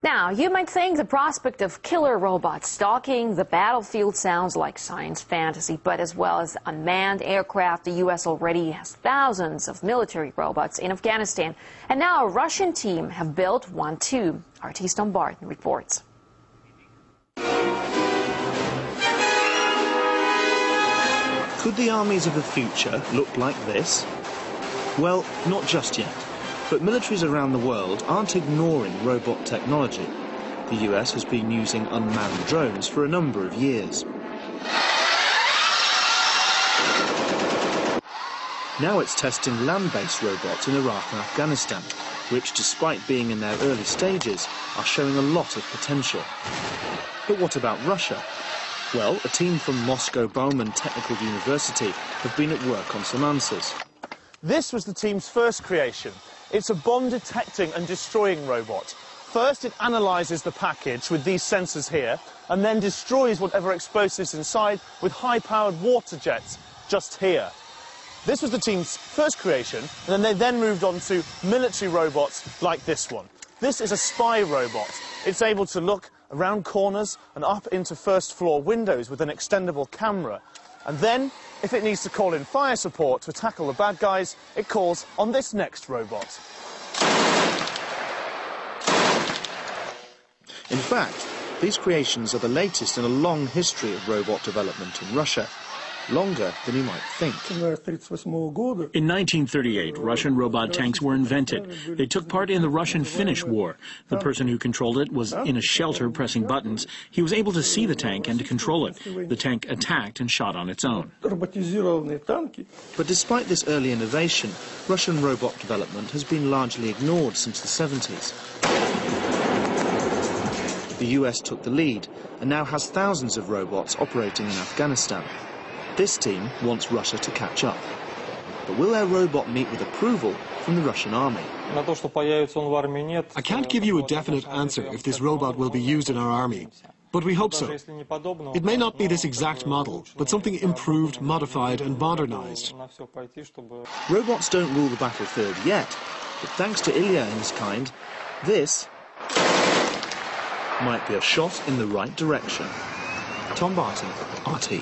Now, you might think the prospect of killer robots stalking the battlefield sounds like science fantasy, but as well as unmanned aircraft, the U.S. already has thousands of military robots in Afghanistan. And now a Russian team have built one too. Artis Dumbarton reports. Could the armies of the future look like this? Well, not just yet. But militaries around the world aren't ignoring robot technology. The US has been using unmanned drones for a number of years. Now it's testing land-based robots in Iraq and Afghanistan, which, despite being in their early stages, are showing a lot of potential. But what about Russia? Well, a team from Moscow Bauman Technical University have been at work on some answers. This was the team's first creation. It's a bomb-detecting and destroying robot. First, it analyses the package with these sensors here, and then destroys whatever explosives inside with high-powered water jets just here. This was the team's first creation, and then they moved on to military robots like this one. This is a spy robot. It's able to look around corners and up into first-floor windows with an extendable camera. And then, if it needs to call in fire support to tackle the bad guys, it calls on this next robot. In fact, these creations are the latest in a long history of robot development in Russia. Longer than you might think. In 1938, Russian robot tanks were invented. They took part in the Russian-Finnish War. The person who controlled it was in a shelter pressing buttons. He was able to see the tank and to control it. The tank attacked and shot on its own. But despite this early innovation, Russian robot development has been largely ignored since the 70s. The US took the lead and now has thousands of robots operating in Afghanistan. This team wants Russia to catch up. But will their robot meet with approval from the Russian army? I can't give you a definite answer if this robot will be used in our army, but we hope so. It may not be this exact model, but something improved, modified and modernized. Robots don't rule the battlefield yet, but thanks to Ilya and his kind, this might be a shot in the right direction. Tom Barton, RT.